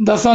10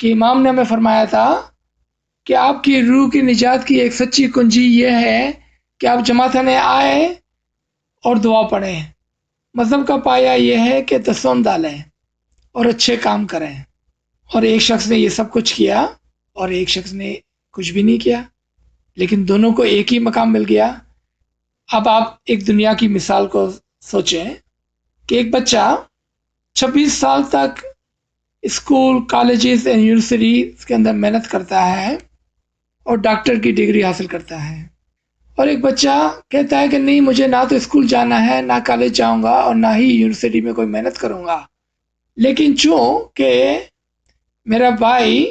کہ امام نے ہمیں فرمایا تھا کہ آپ کی روح کی نجات کی ایک سچی کنجی یہ ہے کہ آپ جماعت میں آئیں اور دعا پڑھیں۔ مذہب کا پایا یہ ہے کہ دسون ڈالیں اور اچھے کام کریں، اور ایک شخص نے یہ سب کچھ کیا اور ایک شخص نے کچھ بھی نہیں کیا، لیکن دونوں کو ایک ہی مقام مل گیا۔ اب آپ ایک دنیا کی مثال کو سوچیں کہ ایک بچہ 26 سال تک اسکول، کالجز اینڈ یونیورسٹیز کے اندر محنت کرتا ہے اور ڈاکٹر کی ڈگری حاصل کرتا ہے، اور ایک بچہ کہتا ہے کہ نہیں، مجھے نہ تو اسکول جانا ہے، نہ کالج جاؤں گا، اور نہ ہی یونیورسٹی میں کوئی محنت کروں گا، لیکن چونکہ میرا بھائی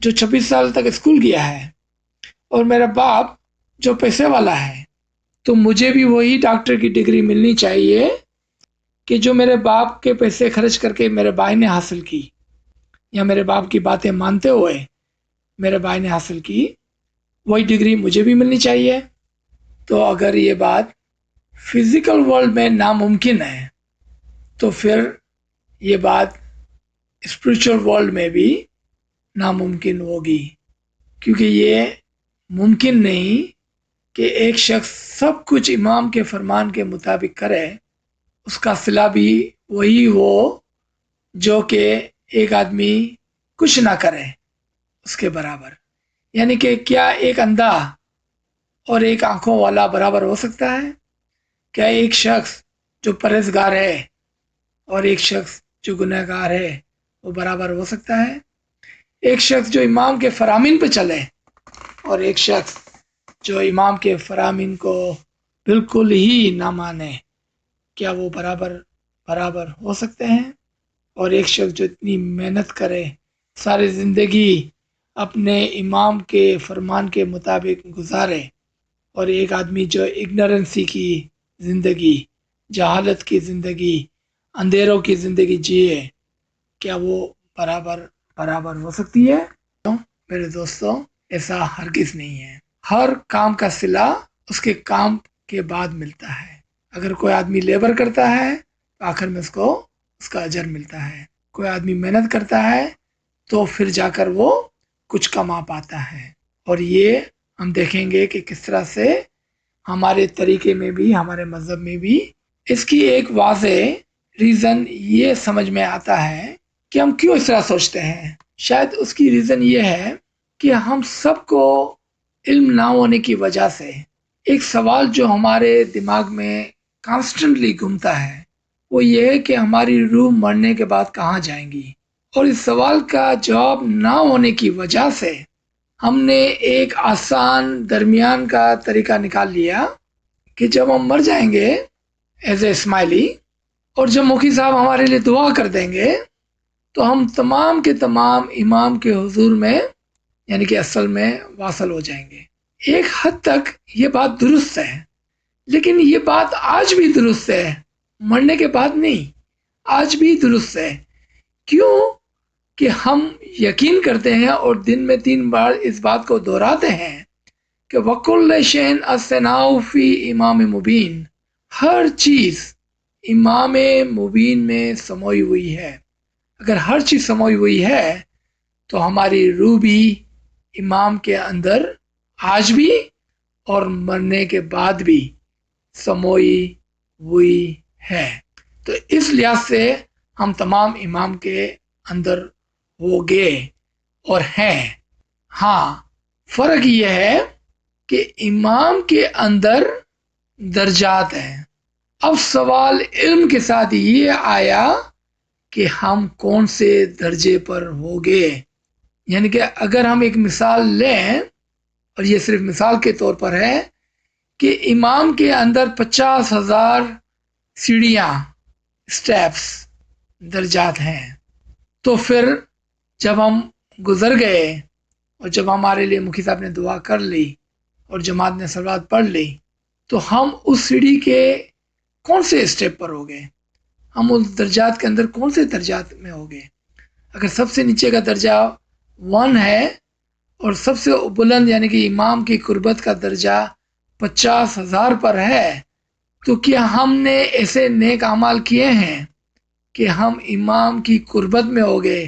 جو 26 سال تک اسکول گیا ہے اور میرا باپ جو پیسے والا ہے، تو مجھے بھی وہی ڈاکٹر کی ڈگری ملنی چاہیے کہ جو میرے باپ کے پیسے خرچ کر کے میرے بھائی نے حاصل کی، یا میرے باپ کی باتیں مانتے ہوئے میرے بھائی نے حاصل کی، وہی ڈگری مجھے بھی ملنی چاہیے۔ تو اگر یہ بات فزیکل ورلڈ میں ناممکن ہے تو پھر یہ بات اسپریچول ورلڈ میں بھی ناممکن ہوگی، کیونکہ یہ ممکن نہیں کہ ایک شخص سب کچھ امام کے فرمان کے مطابق کرے، اس کا صلہ بھی وہی ہو جو کہ ایک آدمی کچھ نہ کرے اس کے برابر۔ یعنی کہ کیا ایک اندھا اور ایک آنکھوں والا برابر ہو سکتا ہے؟ کیا ایک شخص جو پرہیزگار ہے اور ایک شخص جو گناہ گار ہے وہ برابر ہو سکتا ہے؟ ایک شخص جو امام کے فرامین پہ چلے اور ایک شخص جو امام کے فرامین کو بالکل ہی نہ مانے، کیا وہ برابر ہو سکتے ہیں؟ اور ایک شخص جو اتنی محنت کرے، ساری زندگی اپنے امام کے فرمان کے مطابق گزارے، اور ایک آدمی جو اگنورنسی کی زندگی، جہالت کی زندگی، اندھیروں کی زندگی جیے، کیا وہ برابر ہو سکتی ہے؟ میرے دوستوں، ایسا ہرگز نہیں ہے۔ ہر کام کا صلہ اس کے کام کے بعد ملتا ہے۔ اگر کوئی آدمی لیبر کرتا ہے تو آخر میں اس کو اس کا اجر ملتا ہے۔ کوئی آدمی محنت کرتا ہے تو پھر جا کر وہ کچھ کما پاتا ہے۔ اور یہ ہم دیکھیں گے کہ کس طرح سے ہمارے طریقے میں بھی، ہمارے مذہب میں بھی اس کی ایک واضح ریزن یہ سمجھ میں آتا ہے کہ ہم کیوں اس طرح سوچتے ہیں۔ شاید اس کی ریزن یہ ہے کہ ہم سب کو علم نہ ہونے کی وجہ سے ایک سوال جو ہمارے دماغ میں کانسٹنٹلی گھومتا ہے، وہ یہ ہے کہ ہماری روح مرنے کے بعد کہاں جائیں گی، اور اس سوال کا جواب نہ ہونے کی وجہ سے ہم نے ایک آسان درمیان کا طریقہ نکال لیا کہ جب ہم مر جائیں گے ایز اے اسمائلی، اور جب مخی صاحب ہمارے لیے دعا کر دیں گے تو ہم تمام کے تمام امام کے حضور میں، یعنی کہ اصل میں واصل ہو جائیں گے۔ ایک حد تک یہ بات درست ہے، لیکن یہ بات آج بھی درست ہے، مرنے کے بعد نہیں، آج بھی درست ہے۔ کیوں؟ کہ ہم یقین کرتے ہیں اور دن میں 3 بار اس بات کو دہراتے ہیں کہ وَكُلَّ شَيْءٍ أَحْصَيْنَاهُ فِي إِمَامٍ مُبِينٍ، ہر چیز امام مبین میں سموئی ہوئی ہے۔ اگر ہر چیز سموئی ہوئی ہے تو ہماری روح بھی امام کے اندر آج بھی اور مرنے کے بعد بھی سموئی ہوئی ہے۔ تو اس لحاظ سے ہم تمام امام کے اندر ہو گئے اور ہیں۔ ہاں، فرق یہ ہے کہ امام کے اندر درجات ہیں۔ اب سوال علم کے ساتھ یہ آیا کہ ہم کون سے درجے پر ہو گئے۔ یعنی کہ اگر ہم ایک مثال لیں، اور یہ صرف مثال کے طور پر ہے، کہ امام کے اندر 50,000 سیڑھیاں، سٹیپس، درجات ہیں، تو پھر جب ہم گزر گئے اور جب ہمارے لیے مخی صاحب نے دعا کر لی اور جماعت نے صلوات پڑھ لی، تو ہم اس سیڑھی کے کون سے اسٹیپ پر ہو گئے؟ ہم اس درجات کے اندر کون سے درجات میں ہو گئے؟ اگر سب سے نیچے کا درجہ 1 ہے اور سب سے بلند یعنی کہ امام کی قربت کا درجہ 50,000 پر ہے، تو کیا ہم نے ایسے نیک اعمال کیے ہیں کہ ہم امام کی قربت میں ہو گئے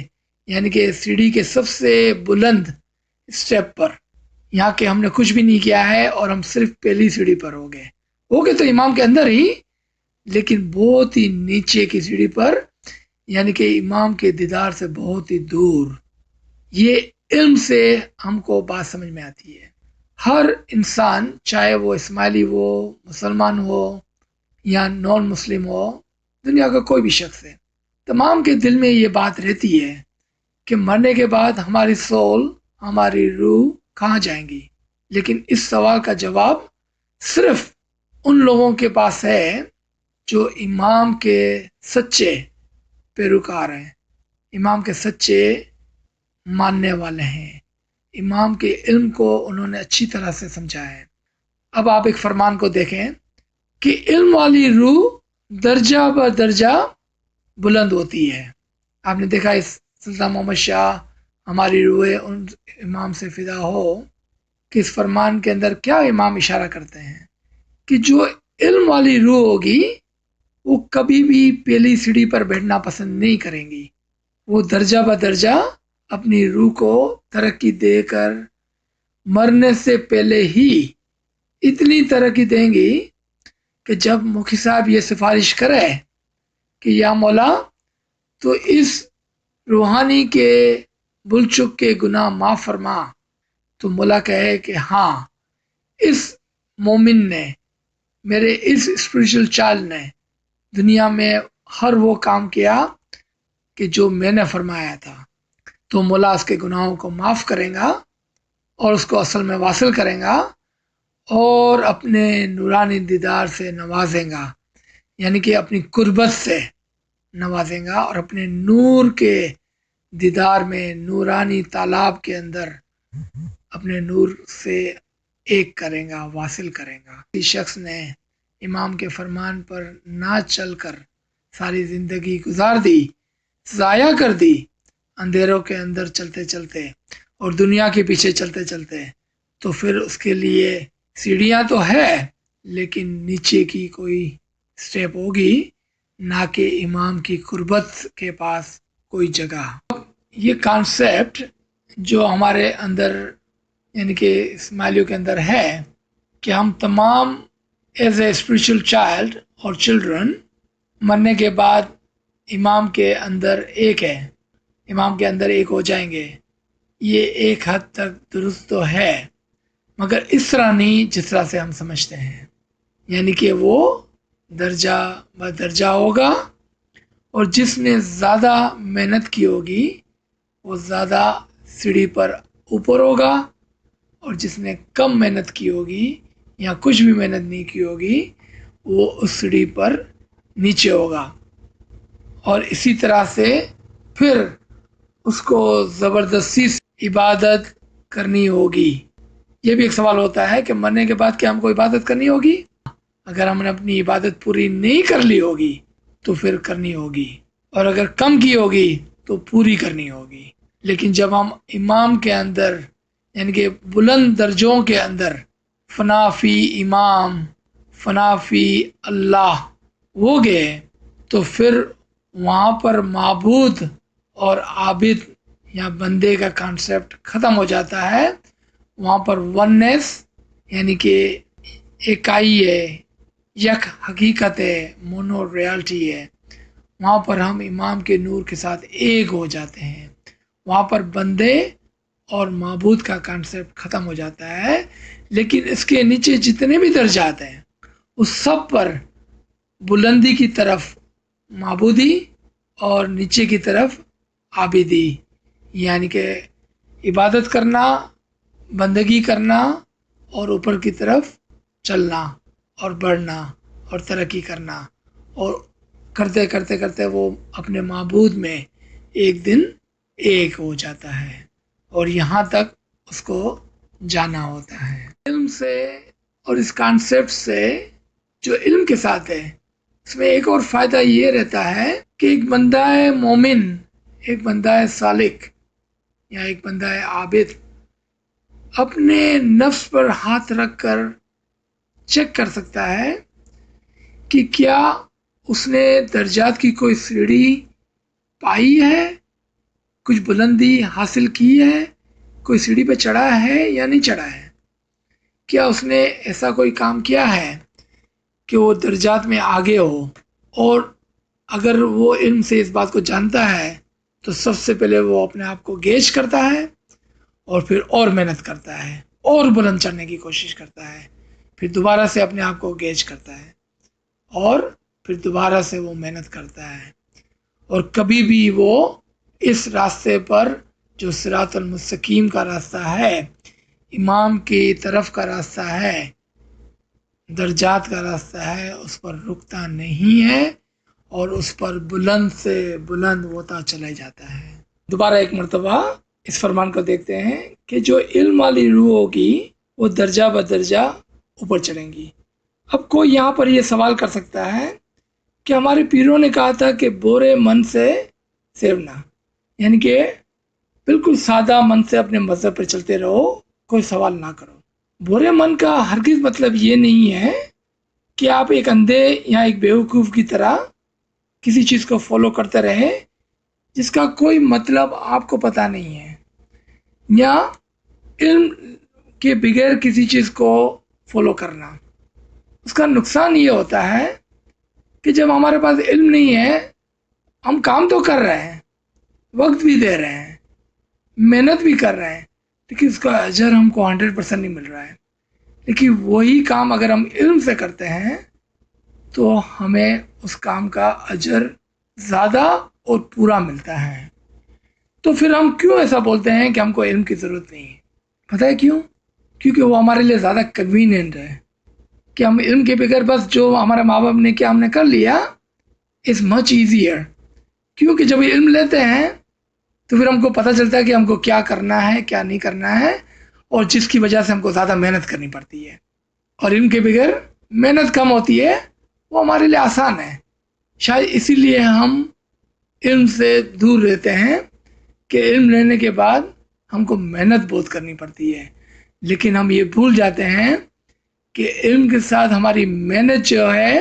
یعنی کہ سیڑھی کے سب سے بلند اسٹیپ پر، یہاں کہ ہم نے کچھ بھی نہیں کیا ہے اور ہم صرف پہلی سیڑھی پر ہو گئے تو امام کے اندر ہی، لیکن بہت ہی نیچے کی سیڑھی پر، یعنی کہ امام کے دیدار سے بہت ہی دور۔ یہ علم سے ہم کو بات سمجھ میں آتی ہے۔ ہر انسان، چاہے وہ اسماعیلی ہو، مسلمان ہو یا نان مسلم ہو، دنیا کا کوئی بھی شخص ہے، تمام کے دل میں یہ بات رہتی ہے کہ مرنے کے بعد ہماری سول، ہماری روح کہاں جائیں گی؟ لیکن اس سوال کا جواب صرف ان لوگوں کے پاس ہے جو امام کے سچے پیروکار ہیں، امام کے سچے ماننے والے ہیں، امام کے علم کو انہوں نے اچھی طرح سے سمجھا ہے۔ اب آپ ایک فرمان کو دیکھیں کہ علم والی روح درجہ بر درجہ بلند ہوتی ہے۔ آپ نے دیکھا اس سلطان محمد شاہ، ہماری روح ان امام سے فدا ہو، کہ اس فرمان کے اندر کیا امام اشارہ کرتے ہیں کہ جو علم والی روح ہوگی وہ کبھی بھی پہلی سیڑھی پر بیٹھنا پسند نہیں کریں گی، وہ درجہ بہ درجہ اپنی روح کو ترقی دے کر مرنے سے پہلے ہی اتنی ترقی دیں گی کہ جب مکھی صاحب یہ سفارش کرے کہ یا مولا تو اس روحانی کے بل چک کے گناہ معاف فرما، تو مولا کہے کہ ہاں، اس مومن نے، میرے اس اسپریچول چائلڈ نے دنیا میں ہر وہ کام کیا کہ جو میں نے فرمایا تھا، تو مولا اس کے گناہوں کو معاف کرے گا اور اس کو اصل میں واصل کرے گا اور اپنے نورانی دیدار سے نوازیں گا، یعنی کہ اپنی قربت سے نوازیں گا اور اپنے نور کے دیدار میں نورانی تالاب کے اندر اپنے نور سے ایک کرے گا، واصل کرے گا۔ کسی شخص نے امام کے فرمان پر نہ چل کر ساری زندگی گزار دی، ضائع کر دی، اندھیروں کے اندر چلتے چلتے اور دنیا کے پیچھے چلتے چلتے، تو پھر اس کے لیے سیڑھیاں تو ہے لیکن نیچے کی کوئی سٹیپ ہوگی، نہ کہ امام کی قربت کے پاس کوئی جگہ۔ یہ کانسیپٹ جو ہمارے اندر، یعنی کہ اسماعیلیوں کے اندر ہے کہ ہم تمام ایز اے اسپریچول چائلڈ اور چلڈرن مرنے کے بعد امام کے اندر ایک ہے، امام کے اندر ایک ہو جائیں گے، یہ ایک حد تک درست تو ہے، مگر اس طرح نہیں جس طرح سے ہم سمجھتے ہیں، یعنی کہ وہ درجہ بہ درجہ ہوگا اور جس نے زیادہ محنت کی ہوگی وہ زیادہ سیڑھی پر اوپر ہوگا، اور جس نے کم محنت کی ہوگی یا کچھ بھی محنت نہیں کی ہوگی وہ اس سیڑھی پر نیچے ہوگا۔ اور اسی طرح سے پھر اس کو زبردستی سے عبادت کرنی ہوگی۔ یہ بھی ایک سوال ہوتا ہے کہ مرنے کے بعد کیا ہم کو عبادت کرنی ہوگی؟ اگر ہم نے اپنی عبادت پوری نہیں کر لی ہوگی تو پھر کرنی ہوگی، اور اگر کم کی ہوگی تو پوری کرنی ہوگی۔ لیکن جب ہم امام کے اندر، یعنی کہ بلند درجوں کے اندر، فنا فی امام، فنا فی اللہ ہو گئے، تو پھر وہاں پر معبود اور عابد یا بندے کا کانسیپٹ ختم ہو جاتا ہے، وہاں پر وننس، یعنی کہ اکائی ہے، یک حقیقت ہے، مونو ریالٹی ہے، وہاں پر ہم امام کے نور کے ساتھ ایک ہو جاتے ہیں، وہاں پر بندے اور معبود کا کانسیپٹ ختم ہو جاتا ہے۔ لیکن اس کے نیچے جتنے بھی درجات ہیں اس سب پر بلندی کی طرف معبودی اور نیچے کی طرف عابدی، یعنی کہ عبادت کرنا، بندگی کرنا اور اوپر کی طرف چلنا اور بڑھنا اور ترقی کرنا، اور کرتے کرتے کرتے وہ اپنے معبود میں ایک دن ایک ہو جاتا ہے، اور یہاں تک اس کو جانا ہوتا ہے۔ علم سے اور اس کانسیپٹ سے جو علم کے ساتھ ہے، اس میں ایک اور فائدہ یہ رہتا ہے کہ ایک بندہ مومن، ایک بندہ سالک یا ایک بندہ عابد اپنے نفس پر ہاتھ رکھ کر چیک کر سکتا ہے کہ کیا اس نے درجات کی کوئی سیڑھی پائی ہے کچھ بلندی حاصل کی ہے، کوئی سیڑھی پہ چڑھا ہے یا نہیں چڑھا ہے؟ کیا اس نے ایسا کوئی کام کیا ہے کہ وہ درجات میں آگے ہو؟ اور اگر وہ علم سے اس بات کو جانتا ہے تو سب سے پہلے وہ اپنے آپ کو گیج کرتا ہے اور پھر اور محنت کرتا ہے اور بلند چڑھنے کی کوشش کرتا ہے، پھر دوبارہ سے اپنے آپ کو گیج کرتا ہے اور پھر دوبارہ سے وہ محنت کرتا ہے، اور کبھی بھی وہ اس راستے پر جو صراط المستقیم کا راستہ ہے، امام کی طرف کا راستہ ہے، درجات کا راستہ ہے، اس پر رکتا نہیں ہے اور اس پر بلند سے بلند ہوتا چلا جاتا ہے۔ دوبارہ ایک مرتبہ اس فرمان کو دیکھتے ہیں کہ جو علم والی روح ہوگی وہ درجہ بدرجہ اوپر چڑھیں گی۔ اب کوئی یہاں پر یہ سوال کر سکتا ہے کہ ہمارے پیروں نے کہا تھا کہ بورے من سے سیونا، یعنی کہ بالکل سادہ من سے اپنے مذہب پر چلتے رہو، کوئی سوال نہ کرو۔ برے من کا ہرگز مطلب یہ نہیں ہے کہ آپ ایک اندھے یا ایک بیوقوف کی طرح کسی چیز کو فالو کرتے رہے جس کا کوئی مطلب آپ کو پتہ نہیں ہے، یا علم کے بغیر کسی چیز کو فالو کرنا۔ اس کا نقصان یہ ہوتا ہے کہ جب ہمارے پاس علم نہیں ہے، ہم کام تو کر رہے ہیں، وقت بھی دے رہے ہیں، محنت بھی کر رہے ہیں، لیکن اس کا اجر ہم کو 100% نہیں مل رہا ہے۔ لیکن وہی کام اگر ہم علم سے کرتے ہیں تو ہمیں اس کام کا اجر زیادہ اور پورا ملتا ہے۔ تو پھر ہم کیوں ایسا بولتے ہیں کہ ہم کو علم کی ضرورت نہیں ہے؟ پتہ ہے کیوں؟ کیونکہ وہ ہمارے لیے زیادہ کنوینئنٹ ہے کہ ہم علم کے بغیر بس جو ہمارے ماں باپ نے کیا ہم نے کر لیا، از مچ ایزیئر۔ کیونکہ جب علم لیتے ہیں تو پھر ہم کو پتہ چلتا ہے کہ ہم کو کیا کرنا ہے کیا نہیں کرنا ہے، اور جس کی وجہ سے ہم کو زیادہ محنت کرنی پڑتی ہے، اور علم کے بغیر محنت کم ہوتی ہے، وہ ہمارے لیے آسان ہے۔ شاید اسی لیے ہم علم سے دور رہتے ہیں کہ علم لینے کے بعد ہم کو محنت بہت کرنی پڑتی ہے، لیکن ہم یہ بھول جاتے ہیں کہ علم کے ساتھ ہماری محنت جو ہے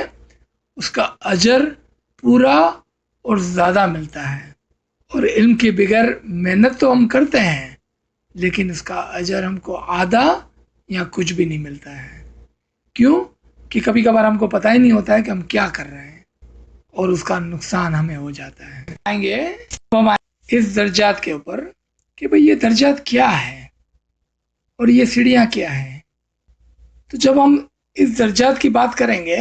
اس کا اجر پورا اور زیادہ ملتا ہے، اور علم کے بغیر محنت تو ہم کرتے ہیں لیکن اس کا اجر ہم کو آدھا یا کچھ بھی نہیں ملتا ہے۔ کیوں؟ کہ کبھی کبھار ہم کو پتہ ہی نہیں ہوتا ہے کہ ہم کیا کر رہے ہیں، اور اس کا نقصان ہمیں ہو جاتا ہے۔ آئیں گے ہم اس درجات کے اوپر کہ بھئی یہ درجات کیا ہے اور یہ سیڑھیاں کیا ہیں۔ تو جب ہم اس درجات کی بات کریں گے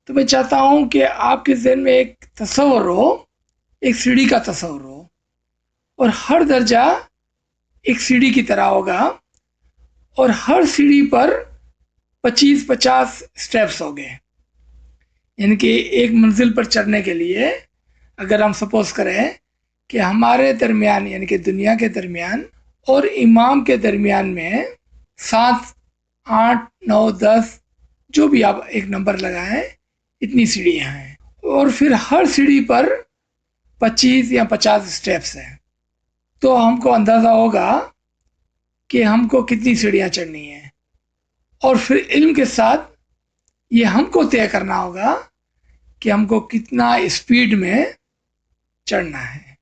تو میں چاہتا ہوں کہ آپ کے ذہن میں ایک تصور ہو، ایک سیڑھی کا تصور ہو، اور ہر درجہ ایک سیڑھی کی طرح ہوگا، اور ہر سیڑھی پر 25-50 سٹیپس ہو گئے، یعنی کہ ایک منزل پر چڑھنے کے لیے اگر ہم سپوز کریں کہ ہمارے درمیان یعنی کہ دنیا کے درمیان اور امام کے درمیان میں 7 8 9 10 جو بھی آپ ایک نمبر لگائیں، اتنی سیڑھیاں ہیں، اور پھر ہر سیڑھی پر 25 یا 50 سٹیپس ہیں، تو ہم کو اندازہ ہوگا کہ ہم کو کتنی سیڑھیاں چڑھنی ہیں۔ اور پھر علم کے ساتھ یہ ہم کو طے کرنا ہوگا کہ ہم کو کتنا اسپیڈ میں چڑھنا ہے،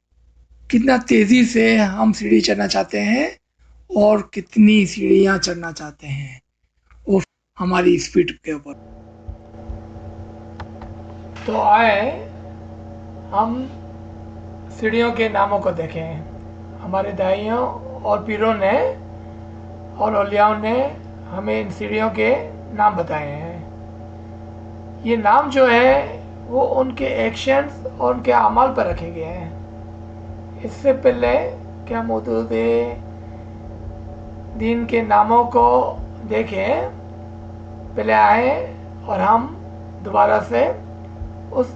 کتنا تیزی سے ہم سیڑھی چڑھنا چاہتے ہیں اور کتنی سیڑھیاں چڑھنا چاہتے ہیں، وہ ہماری اسپیڈ کے اوپر۔ تو آئے ہم سیڑھیوں کے ناموں کو دیکھیں۔ ہمارے دائیوں اور پیروں نے اور اولیاء نے ہمیں ان سیڑھیوں کے نام بتائے ہیں۔ یہ نام جو ہے وہ ان کے ایکشنز اور ان کے اعمال پر رکھے گئے ہیں۔ اس سے پہلے کہ ہم حدود دین کے ناموں کو دیکھیں، پہلے آئیں اور ہم دوبارہ سے اس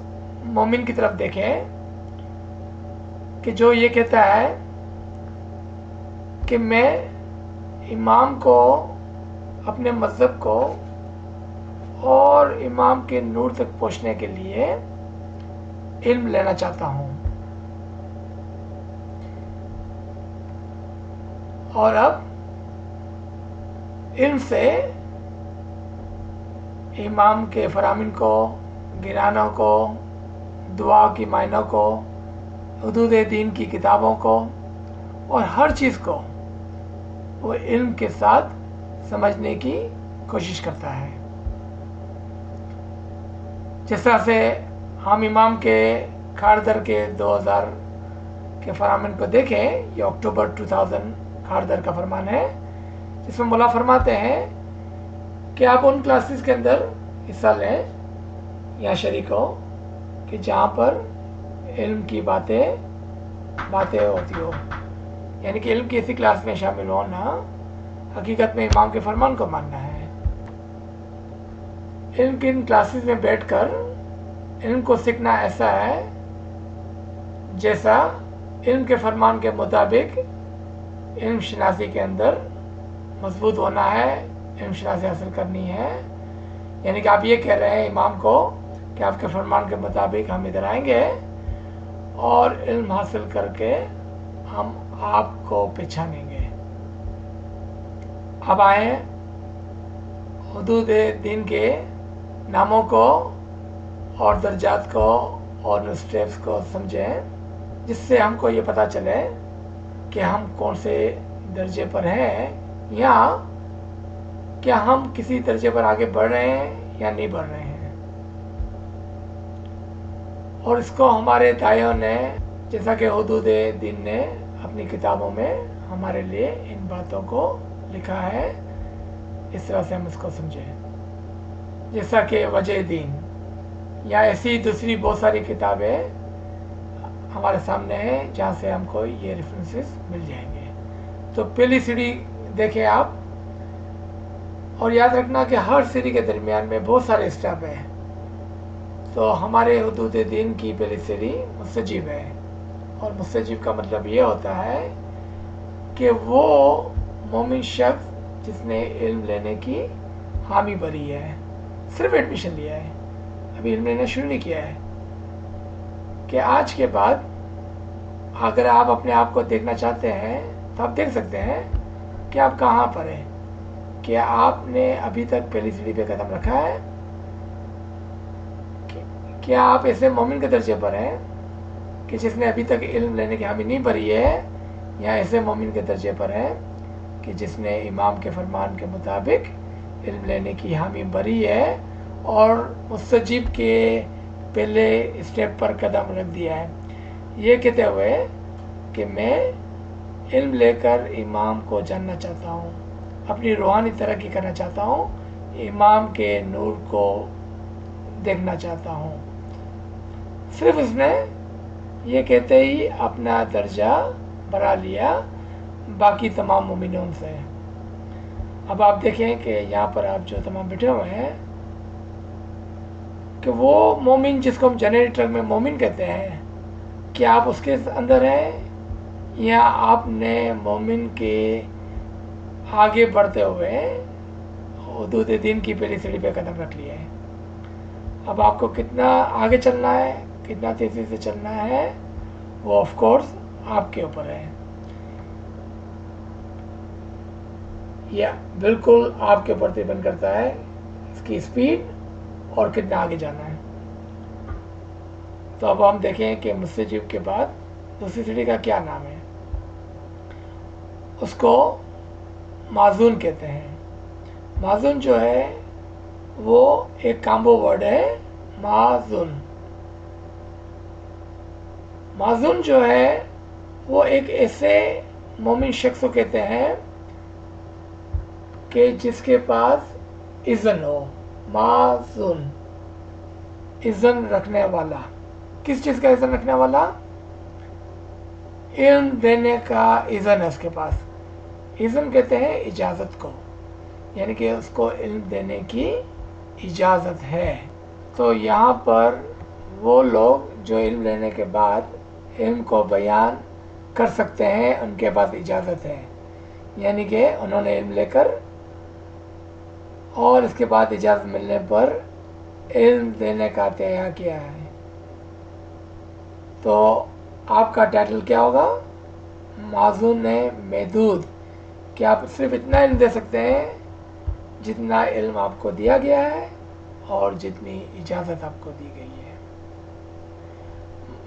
مومن کی طرف دیکھیں کہ جو یہ کہتا ہے کہ میں امام کو، اپنے مذہب کو اور امام کے نور تک پہنچنے کے لیے علم لینا چاہتا ہوں، اور اب علم سے امام کے فرامین کو، گرانوں کو، دعا کی معنوں کو حدود دین کی کتابوں کو اور ہر چیز کو وہ علم کے ساتھ سمجھنے کی کوشش کرتا ہے. جس طرح سے ہم امام کے کھاردر کے 2000 کے فرمان کو دیکھیں، یہ اکتوبر 2000 کھاردر کا فرمان ہے، جس میں مولا فرماتے ہیں کہ آپ ان کلاسز کے اندر حصہ لیں یا شریک ہو کہ جہاں پر علم کی باتیں ہوتی ہو. یعنی کہ علم کی اسی کلاس میں شامل ہونا حقیقت میں امام کے فرمان کو ماننا ہے. علم کی ان کلاسز میں بیٹھ کر علم کو سیکھنا ایسا ہے جیسا علم کے فرمان کے مطابق علم شناسی کے اندر مضبوط ہونا ہے، علم شناسی حاصل کرنی ہے. یعنی کہ آپ یہ کہہ رہے ہیں امام کو کہ آپ کے فرمان کے مطابق ہم ادھر آئیں گے اور علم حاصل کر کے ہم آپ کو پہچانیں گے. اب آئیں حدود دین کے ناموں کو اور درجات کو اور اسٹیپس کو سمجھیں، جس سے ہم کو یہ پتہ چلے کہ ہم کون سے درجے پر ہیں یا کیا ہم کسی درجے پر آگے بڑھ رہے ہیں یا نہیں بڑھ رہے ہیں. اور اس کو ہمارے دائیوں نے، جیسا کہ حدود دین نے اپنی کتابوں میں ہمارے لیے ان باتوں کو لکھا ہے، اس طرح سے ہم اس کو سمجھیں. جیسا کہ وجہ دین یا ایسی دوسری بہت ساری کتابیں ہمارے سامنے ہیں جہاں سے ہم کو یہ ریفرنسز مل جائیں گے. تو پہلی سیڑھی دیکھیں آپ، اور یاد رکھنا کہ ہر سیڑھی کے درمیان میں بہت سارے اسٹیپ ہیں. تو ہمارے حدود دین کی پہلی سیڑھی مستجیب ہے، اور مستجیب کا مطلب یہ ہوتا ہے کہ وہ مومن شخص جس نے علم لینے کی حامی بھری ہے، صرف ایڈمیشن لیا ہے، ابھی علم لینا شروع نہیں کیا ہے. کہ آج کے بعد اگر آپ اپنے آپ کو دیکھنا چاہتے ہیں تو آپ دیکھ سکتے ہیں کہ آپ کہاں پر ہیں. کیا آپ نے ابھی تک پہلی سیڑھی پہ قدم رکھا ہے؟ کیا آپ ایسے مومن کے درجے پر ہیں کہ جس نے ابھی تک علم لینے کی حامی نہیں بھری ہے، یا ایسے مومن کے درجے پر ہیں کہ جس نے امام کے فرمان کے مطابق علم لینے کی حامی بھری ہے اور مستجیب کے پہلے اسٹیپ پر قدم رکھ دیا ہے، یہ کہتے ہوئے کہ میں علم لے کر امام کو جاننا چاہتا ہوں، اپنی روحانی ترقی کرنا چاہتا ہوں، امام کے نور کو دیکھنا چاہتا ہوں. صرف اس نے یہ کہتے ہی اپنا درجہ بڑھا لیا باقی تمام مومنوں سے. اب آپ دیکھیں کہ یہاں پر آپ جو تمام بیٹھے ہوئے ہیں کہ وہ مومن جس کو ہم جنریٹر میں مومن کہتے ہیں، کیا آپ اس کے اندر ہیں یا آپ نے مومن کے آگے بڑھتے ہوئے حدود دین کی پہلی سیڑھی پہ قدم رکھ لیا ہے؟ اب آپ کو کتنا آگے چلنا ہے، کتنا تیزی سے چلنا ہے، وہ آف کورس آپ کے اوپر ہے. یہ بالکل آپ کے اوپر ڈیپینڈ کرتا ہے اس کی اسپیڈ اور کتنا آگے جانا ہے. تو اب ہم دیکھیں کہ مستجیب کے بعد دوسری سیڑھی کا کیا نام ہے. اس کو معزون کہتے ہیں. معزون جو ہے وہ ایک کامبو ورڈ ہے، معزون. معزون جو ہے وہ ایک ایسے مومن شخص کو کہتے ہیں کہ جس کے پاس اذن ہو. معزون، اذن رکھنے والا. کس چیز کا اذن رکھنے والا؟ علم دینے کا اذن ہے اس کے پاس. اذن کہتے ہیں اجازت کو، یعنی کہ اس کو علم دینے کی اجازت ہے. تو یہاں پر وہ لوگ جو علم لینے کے بعد علم کو بیان کر سکتے ہیں، ان کے پاس اجازت ہے، یعنی کہ انہوں نے علم لے کر اور اس کے بعد اجازت ملنے پر علم دینے کا تیار کیا ہے. تو آپ کا ٹائٹل کیا ہوگا؟ معزون محدود، کہ آپ صرف اتنا علم دے سکتے ہیں جتنا علم آپ کو دیا گیا ہے اور جتنی اجازت آپ کو دی گئی ہے.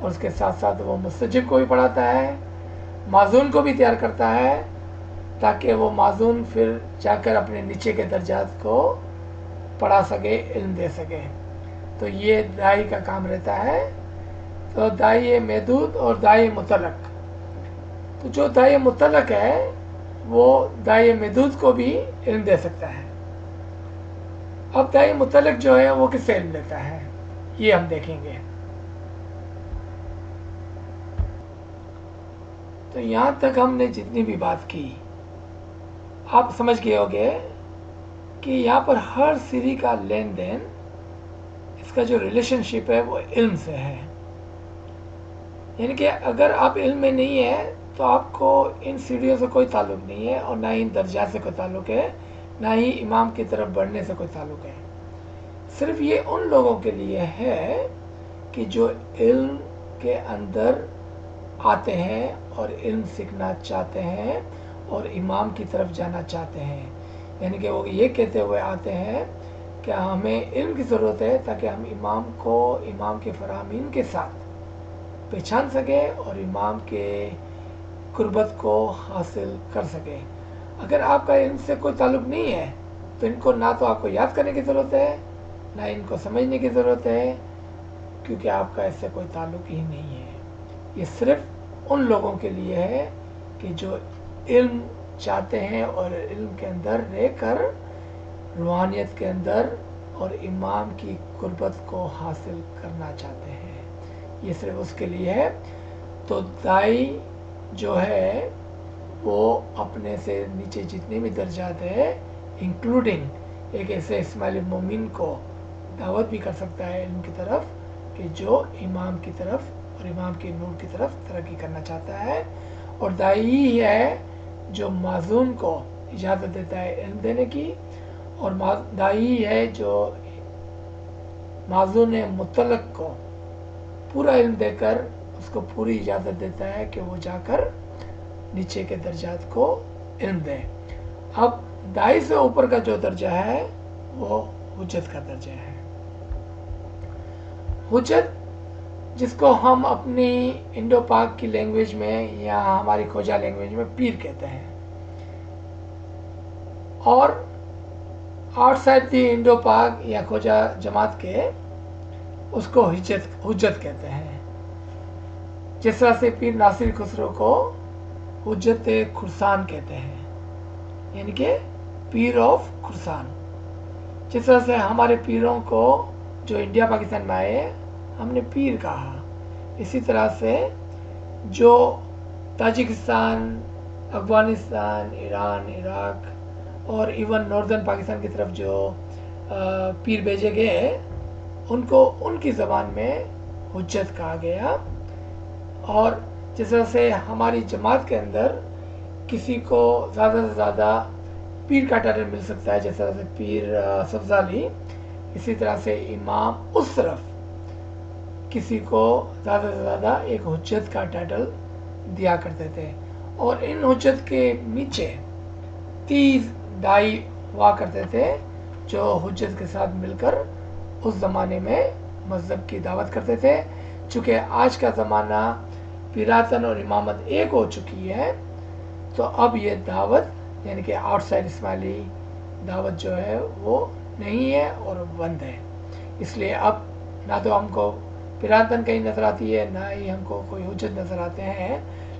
اور اس کے ساتھ ساتھ وہ مستجب کو بھی پڑھاتا ہے، معزون کو بھی تیار کرتا ہے تاکہ وہ معزون پھر جا کر اپنے نیچے کے درجات کو پڑھا سکے، علم دے سکے۔ تو یہ دائی کا کام رہتا ہے۔ تو دائی محدود اور دائی مطلق، تو جو دائی مطلق ہے وہ دائی محدود کو بھی علم دے سکتا ہے۔ اب دائی مطلق جو ہے وہ کس سے علم دیتا ہے یہ ہم دیکھیں گے۔ تو یہاں تک ہم نے جتنی بھی بات کی آپ سمجھ گئے ہوگے کہ یہاں پر ہر سیڑھی کا لین دین، اس کا جو ریلیشن شپ ہے وہ علم سے ہے۔ یعنی کہ اگر آپ علم میں نہیں ہیں تو آپ کو ان سیڑھیوں سے کوئی تعلق نہیں ہے، اور نہ ہی ان درجات سے کوئی تعلق ہے، نہ ہی امام کی طرف بڑھنے سے کوئی تعلق ہے۔ صرف یہ ان لوگوں کے لیے ہے کہ جو علم کے اندر آتے ہیں اور علم سیکھنا چاہتے ہیں اور امام کی طرف جانا چاہتے ہیں۔ یعنی کہ وہ یہ کہتے ہوئے آتے ہیں کہ ہمیں علم کی ضرورت ہے تاکہ ہم امام کو، امام کے فرامین کے ساتھ پہچان سکے اور امام کے قربت کو حاصل کر سکے۔ اگر آپ کا علم سے کوئی تعلق نہیں ہے تو ان کو نہ تو آپ کو یاد کرنے کی ضرورت ہے، نہ ان کو سمجھنے کی ضرورت ہے، کیونکہ آپ کا اس سے کوئی تعلق ہی نہیں ہے۔ یہ صرف ان لوگوں کے لیے ہے کہ جو علم چاہتے ہیں اور علم کے اندر رہ کر روحانیت کے اندر اور امام کی قربت کو حاصل کرنا چاہتے ہیں۔ یہ صرف اس کے لیے ہے۔ تو دائی جو ہے وہ اپنے سے نیچے جتنے بھی درجات ہے انکلوڈنگ ایک ایسے اسماعیل مومن کو دعوت بھی کر سکتا ہے علم کی طرف کہ جو امام کی طرف اور امام کے نور کی طرف ترقی کرنا چاہتا ہے، اور دائی ہی ہے جو معزون کو اجازت دیتا ہے علم دینے کی، اور دائی ہے جو معزون مطلق کو پورا علم دے کر اس کو پوری اجازت دیتا ہے کہ وہ جا کر نیچے کے درجات کو علم دے۔ اب دائی سے اوپر کا جو درجہ ہے وہ حجت کا درجہ ہے۔ حجت جس کو ہم اپنی انڈو پاک کی لینگویج میں یا ہماری کھوجا لینگویج میں پیر کہتے ہیں، اور آؤٹ سائڈ دی انڈو پاک یا کھوجا جماعت کے اس کو حجت کہتے ہیں۔ جس طرح سے پیر ناصر خسرو کو حجت خرسان کہتے ہیں، یعنی کہ پیر آف خرسان۔ جس طرح سے ہمارے پیروں کو جو انڈیا پاکستان میں آئے ہم نے پیر کہا، اسی طرح سے جو تاجکستان، افغانستان، ایران، عراق اور ایون ناردرن پاکستان کی طرف جو پیر بھیجے گئے ان کو ان کی زبان میں حجت کہا گیا۔ اور جس طرح سے ہماری جماعت کے اندر کسی کو زیادہ سے زیادہ پیر کا ٹائٹل مل سکتا ہے، جس طرح سے پیر سبزالی، اسی طرح سے امام اس طرف کسی کو زیادہ سے زیادہ ایک حجت کا ٹائٹل دیا کرتے تھے، اور ان حجت کے نیچے 30 دائی ہوا کرتے تھے جو حجت کے ساتھ مل کر اس زمانے میں مذہب کی دعوت کرتے تھے۔ چونکہ آج کا زمانہ پیراتن اور امامت ایک ہو چکی ہے تو اب یہ دعوت یعنی کہ آؤٹ سائڈ اسماعیلی دعوت جو ہے وہ نہیں ہے اور بند ہے۔ اس لیے اب نہ تو ہم کو پیراتن کہیں نظر آتی ہے، نہ ہی ہم کو کوئی حجت نظر آتے ہیں۔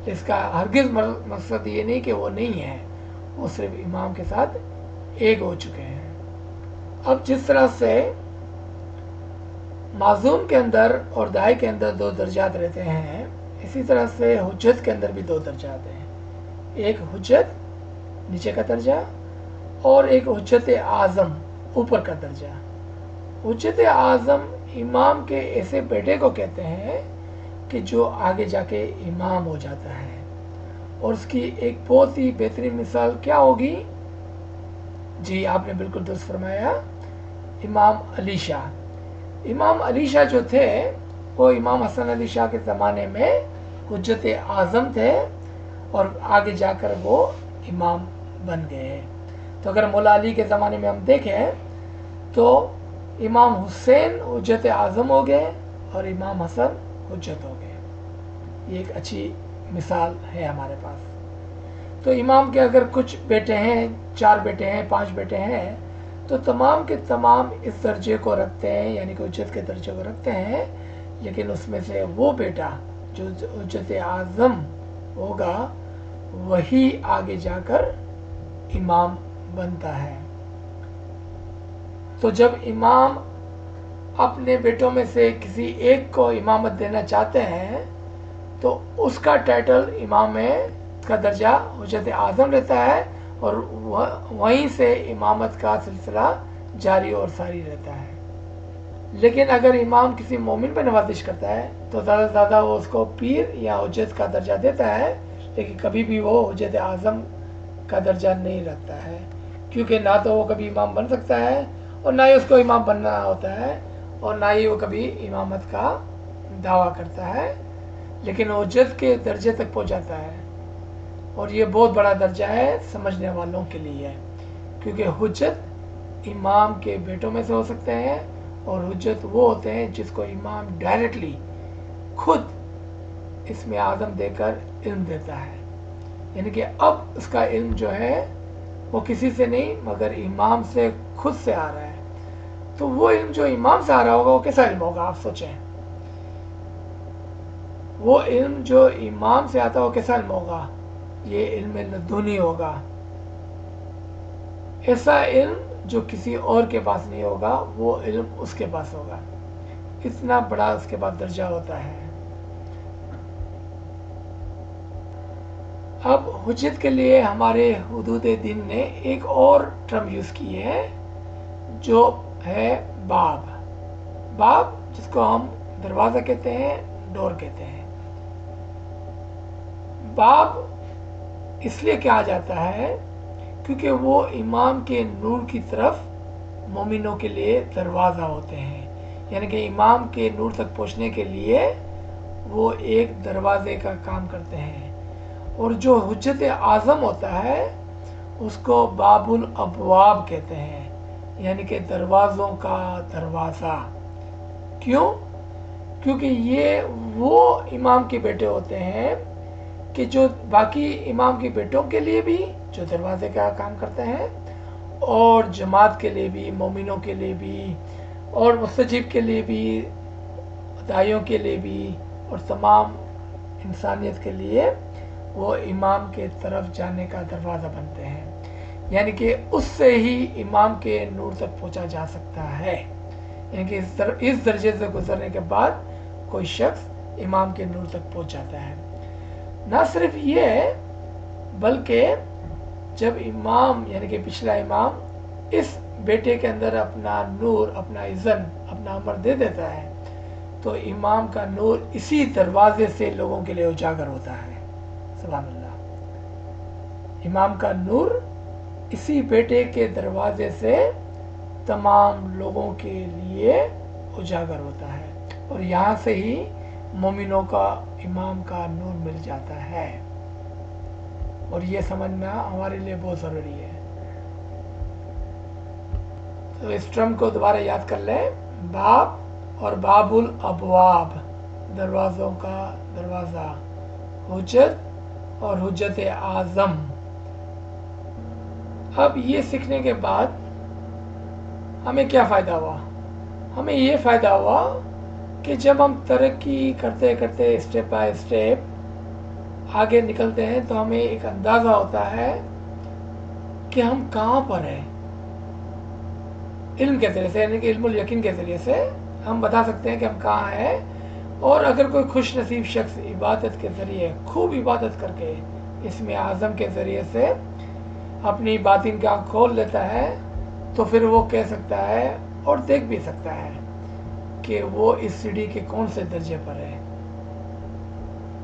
اس کا ہرگز مقصد یہ نہیں کہ وہ نہیں ہے، وہ صرف امام کے ساتھ ایک ہو چکے ہیں۔ اب جس طرح سے معزوم کے اندر اور دائی کے اندر 2 درجات رہتے ہیں، اسی طرح سے حجت کے اندر بھی 2 درجات ہیں۔ ایک حجت نیچے کا درجہ اور ایک حجت اعظم اوپر کا درجہ۔ حجت اعظم امام کے ایسے بیٹے کو کہتے ہیں کہ جو آگے جا کے امام ہو جاتا ہے، اور اس کی ایک بہت ہی بہترین مثال کیا ہوگی؟ جی آپ نے بالکل درست فرمایا، امام علی شاہ۔ امام علی شاہ جو تھے وہ امام حسن علی شاہ کے زمانے میں حجت اعظم تھے، اور آگے جا کر وہ امام بن گئے۔ تو اگر مولا علی کے زمانے میں ہم دیکھیں تو امام حسین حجت اعظم ہو گئے اور امام حسن حجت ہو گئے۔ یہ ایک اچھی مثال ہے ہمارے پاس. تو امام کے اگر کچھ بیٹے ہیں، 4 بیٹے ہیں، 5 بیٹے ہیں، تو تمام کے تمام اس درجے کو رکھتے ہیں، یعنی کہ حجت کے درجے کو رکھتے ہیں. لیکن اس میں سے وہ بیٹا جو حجت اعظم ہوگا وہی آگے جا کر امام بنتا ہے. تو جب امام اپنے بیٹوں میں سے کسی ایک کو امامت دینا چاہتے ہیں تو اس کا ٹائٹل امام کا درجہ حجت اعظم لیتا ہے، اور وہیں سے امامت کا سلسلہ جاری اور ساری رہتا ہے. لیکن اگر امام کسی مومن پہ نوازش کرتا ہے تو زیادہ سے زیادہ وہ اس کو پیر یا حجت کا درجہ دیتا ہے، لیکن کبھی بھی وہ حجت اعظم کا درجہ نہیں رکھتا ہے، کیونکہ نہ تو وہ کبھی امام بن سکتا ہے اور نہ ہی اس کو امام بننا ہوتا ہے، اور نہ ہی وہ کبھی امامت کا دعویٰ کرتا ہے. لیکن وہ حجت کے درجے تک پہنچاتا ہے، اور یہ بہت بڑا درجہ ہے سمجھنے والوں کے لیے، کیونکہ حجت امام کے بیٹوں میں سے ہو سکتے ہیں، اور حجت وہ ہوتے ہیں جس کو امام ڈائریکٹلی خود اسم اعظم دے کر علم دیتا ہے. یعنی کہ اب اس کا علم جو ہے وہ کسی سے نہیں مگر امام سے خود سے آ رہا ہے. تو وہ علم جو امام سے آ رہا ہوگا وہ کیسا علم ہوگا، آپ سوچیں. وہ علم جو امام سے آتا ہے وہ کیسا علم ہوگا؟ یہ علم لدنی ہوگا. ایسا علم جو کسی اور کے پاس نہیں ہوگا وہ علم اس کے پاس ہوگا. اتنا بڑا اس کے پاس درجہ ہوتا ہے. اب حجت کے لیے ہمارے حدود دین نے ایک اور ٹرم یوز کی ہے جو ہے باب. باب جس کو ہم دروازہ کہتے ہیں، ڈور کہتے ہیں. باب اس لیے کہا جاتا ہے کیونکہ وہ امام کے نور کی طرف مومنوں کے لیے دروازہ ہوتے ہیں. یعنی کہ امام کے نور تک پہنچنے کے لیے وہ ایک دروازے کا کام کرتے ہیں. اور جو حجت اعظم ہوتا ہے اس کو باب الابواب کہتے ہیں، یعنی کہ دروازوں کا دروازہ. کیوں؟ کیونکہ یہ وہ امام کے بیٹے ہوتے ہیں کہ جو باقی امام کے بیٹوں کے لیے بھی جو دروازے کا کام کرتے ہیں، اور جماعت کے لیے بھی، مومنوں کے لیے بھی، اور مستجیب کے لیے بھی، داعیوں کے لیے بھی، اور تمام انسانیت کے لیے وہ امام کے طرف جانے کا دروازہ بنتے ہیں. یعنی کہ اس سے ہی امام کے نور تک پہنچا جا سکتا ہے. یعنی کہ اس درجے سے گزرنے کے بعد کوئی شخص امام کے نور تک پہنچ جاتا ہے. نہ صرف یہ بلکہ جب امام یعنی کہ پچھلا امام اس بیٹے کے اندر اپنا نور، اپنا اذن، اپنا امر دے دیتا ہے تو امام کا نور اسی دروازے سے لوگوں کے لیے اجاگر ہوتا ہے. سبحان اللہ. امام کا نور اسی بیٹے کے دروازے سے تمام لوگوں کے لیے اجاگر ہوتا ہے، اور یہاں سے ہی مومنوں کا امام کا نور مل جاتا ہے. اور یہ سمجھنا ہمارے لیے بہت ضروری ہے. تو اس ٹرم کو دوبارہ یاد کر لیں، باب اور باب الابواب، دروازوں کا دروازہ، حجت اور حجت اعظم. اب یہ سیکھنے کے بعد ہمیں کیا فائدہ ہوا؟ ہمیں یہ فائدہ ہوا کہ جب ہم ترقی کرتے کرتے اسٹیپ بائی اسٹیپ آگے نکلتے ہیں تو ہمیں ایک اندازہ ہوتا ہے کہ ہم کہاں پر ہیں. علم کے ذریعے سے، یعنی کہ علم الیقین کے ذریعے سے ہم بتا سکتے ہیں کہ ہم کہاں ہیں. اور اگر کوئی خوش نصیب شخص عبادت کے ذریعے خوب عبادت کر کے اسم اعظم کے ذریعے سے اپنی باطن کی آنکھ کھول لیتا ہے تو پھر وہ کہہ سکتا ہے اور دیکھ بھی سکتا ہے کہ وہ اس سیڑھی کے کون سے درجے پر ہے،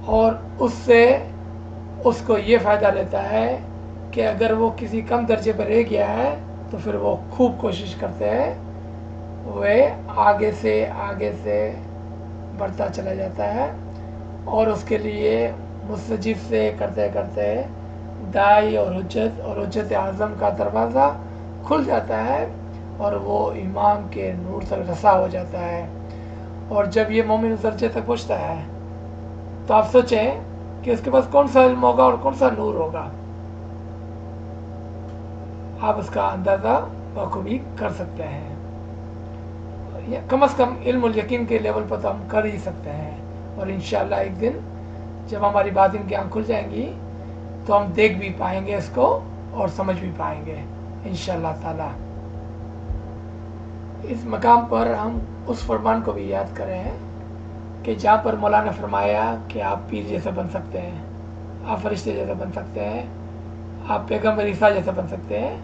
اور اس سے اس کو یہ فائدہ رہتا ہے کہ اگر وہ کسی کم درجے پر رہ گیا ہے تو پھر وہ خوب کوشش کرتے ہیں، وہ آگے سے بڑھتا چلا جاتا ہے، اور اس کے لیے مستجیب سے کرتے کرتے داعی اور حجت اعظم کا دروازہ کھل جاتا ہے، اور وہ امام کے نور تک رسا ہو جاتا ہے. اور جب یہ مومن اس درجے تک پہنچتا ہے تو آپ سوچیں کہ اس کے پاس کون سا علم ہوگا اور کون سا نور ہوگا. آپ اس کا اندازہ بخوبی کر سکتے ہیں. کم از کم علم الیقین کے لیول پر تو ہم کر ہی سکتے ہیں. اور انشاءاللہ ایک دن جب ہماری باطن کی آنکھ کھل جائیں گی تو ہم دیکھ بھی پائیں گے اس کو اور سمجھ بھی پائیں گے انشاءاللہ تعالی. اس مقام پر ہم اس فرمان کو بھی یاد کریں کہ جہاں پر مولا نے فرمایا کہ آپ پیر جیسے بن سکتے ہیں، آپ فرشتے جیسے بن سکتے ہیں، آپ پیغمبر عیسیٰ جیسے بن سکتے ہیں،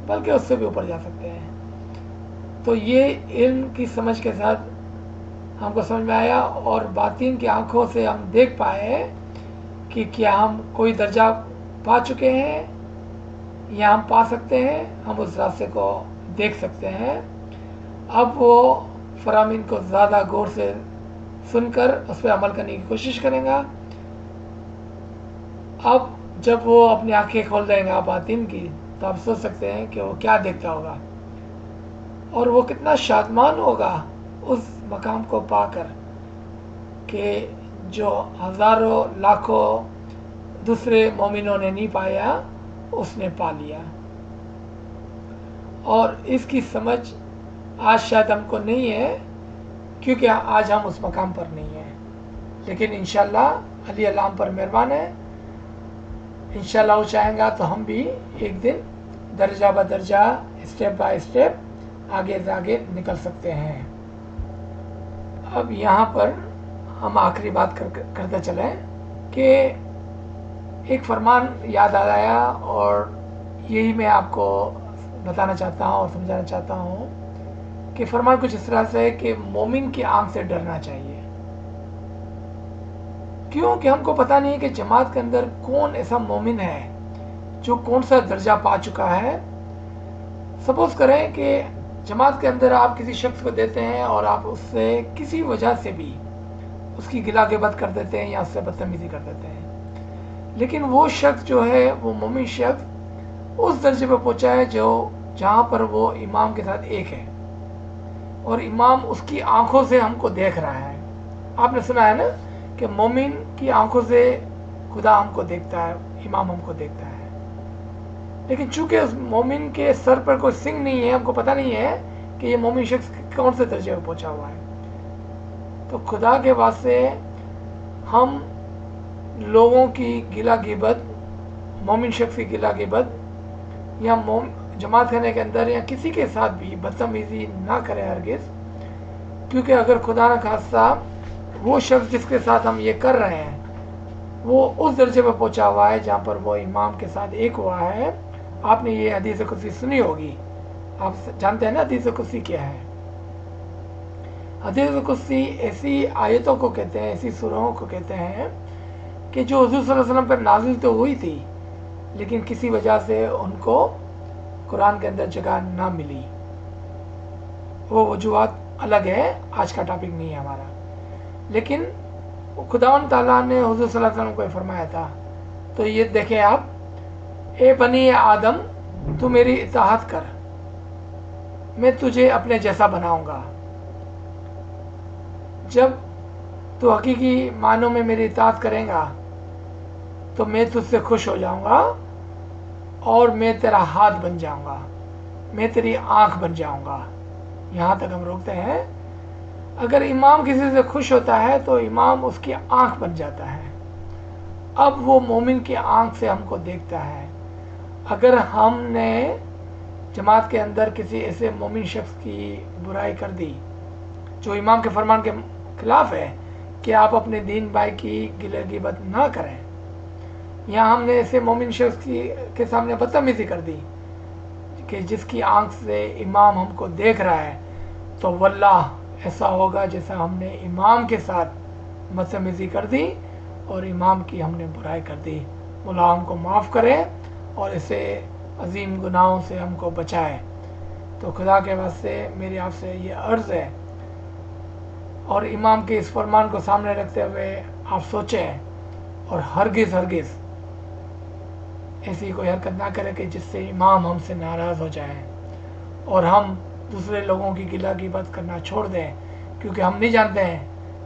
بلکہ اس سے بھی اوپر جا سکتے ہیں. تو یہ علم کی سمجھ کے ساتھ ہم کو سمجھ میں آیا اور باطن کی آنکھوں سے ہم دیکھ پائے کہ کیا ہم کوئی درجہ پا چکے ہیں یا ہم پا سکتے ہیں. ہم اس راستے کو دیکھ سکتے ہیں. اب وہ فرامین کو زیادہ غور سے سن کر اس پہ عمل کرنے کی کوشش کریں گا. اب جب وہ اپنی آنکھیں کھول دیں گا باطن کی تو آپ سوچ سکتے ہیں کہ وہ کیا دیکھتا ہوگا اور وہ کتنا شادمان ہوگا اس مقام کو پا کر کہ جو ہزاروں لاکھوں دوسرے مومنوں نے نہیں پایا اس نے پا لیا. اور اس کی سمجھ آج شاید ہم کو نہیں ہے کیونکہ آج ہم اس مقام پر نہیں ہیں، لیکن انشاءاللہ علی اللہ ہم پر مہربان ہے. انشاءاللہ وہ چاہیں گا تو ہم بھی ایک دن درجہ بدرجہ اسٹیپ بائی اسٹیپ آگے سے آگے نکل سکتے ہیں. اب یہاں پر ہم آخری بات کرتے چلیں کہ ایک فرمان یاد آیا اور یہی میں آپ کو بتانا چاہتا ہوں اور سمجھانا چاہتا ہوں کہ فرمان کچھ اس طرح سے ہے کہ مومن کی آنکھ سے ڈرنا چاہیے. کیوں کہ ہم کو پتہ نہیں ہے کہ جماعت کے اندر کون ایسا مومن ہے جو کون سا درجہ پا چکا ہے. سپوز کریں کہ جماعت کے اندر آپ کسی شخص کو دیتے ہیں اور آپ اس سے کسی وجہ سے بھی اس کی گلا غیبت کر دیتے ہیں یا اس سے بدتمیزی کر دیتے ہیں، لیکن وہ شخص جو ہے وہ مومن شخص اس درجے پہ پہنچا ہے جو جہاں پر وہ امام کے ساتھ ایک ہے اور امام اس کی آنکھوں سے ہم کو دیکھ رہا ہے. آپ نے سنا ہے نا کہ مومن کی آنکھوں سے خدا ہم کو دیکھتا ہے، امام ہم کو دیکھتا ہے. لیکن چونکہ اس مومن کے سر پر کوئی سنگ نہیں ہے، ہم کو پتہ نہیں ہے کہ یہ مومن شخص کون سے درجے پہ پہنچا ہوا ہے. تو خدا کے واسطے ہم لوگوں کی گلا غیبت، مومن شخص کی گلا غیبت یا جماعت خانے کے اندر یا کسی کے ساتھ بھی بدتمیزی نہ کریں ہرگز. کیونکہ اگر خدا نہ خواستہ وہ شخص جس کے ساتھ ہم یہ کر رہے ہیں وہ اس درجے پہ پہنچا ہوا ہے جہاں پر وہ امام کے ساتھ ایک ہوا ہے. آپ نے یہ حدیث قدسی سنی ہوگی، آپ جانتے ہیں نا حدیث قدسی کیا ہے. حدیث قدسی ایسی آیتوں کو کہتے ہیں، ایسی سوروں کو کہتے ہیں کہ جو حضور صلی اللہ علیہ وسلم پر نازل تو ہوئی تھی لیکن کسی وجہ سے ان کو قرآن کے اندر جگہ نہ ملی. وہ وجوہات الگ ہے، آج کا ٹاپک نہیں ہے ہمارا. لیکن خداوند تعالیٰ نے حضور صلی اللہ علیہ وسلم کو فرمایا تھا. تو یہ دیکھیں آپ، اے بنی آدم تو میری اطاعت کر، میں تجھے اپنے جیسا بناؤں گا. جب تو حقیقی معنوں میں میری اطاعت کریں گا تو میں تجھ سے خوش ہو جاؤں گا اور میں تیرا ہاتھ بن جاؤں گا، میں تیری آنکھ بن جاؤں گا. یہاں تک ہم روکتے ہیں. اگر امام کسی سے خوش ہوتا ہے تو امام اس کی آنکھ بن جاتا ہے. اب وہ مومن کی آنکھ سے ہم کو دیکھتا ہے. اگر ہم نے جماعت کے اندر کسی ایسے مومن شخص کی برائی کر دی جو امام کے فرمان کے خلاف ہے کہ آپ اپنے دین بھائی کی گلہ غیبت نہ کریں، یا ہم نے ایسے مومن شخص کے سامنے بدتمیزی کر دی کہ جس کی آنکھ سے امام ہم کو دیکھ رہا ہے، تو واللہ ایسا ہوگا جیسا ہم نے امام کے ساتھ بدتمیزی کر دی اور امام کی ہم نے برائی کر دی. مولا ہم کو معاف کرے اور اسے عظیم گناہوں سے ہم کو بچائے. تو خدا کے واسطے میری آپ سے یہ عرض ہے اور امام کے اس فرمان کو سامنے رکھتے ہوئے آپ سوچیں اور ہرگز ایسی کوئی حرکت نہ کرے کہ جس سے امام ہم سے ناراض ہو جائیں اور ہم دوسرے لوگوں کی گلہ غیبت کرنا چھوڑ دیں. کیونکہ ہم نہیں جانتے ہیں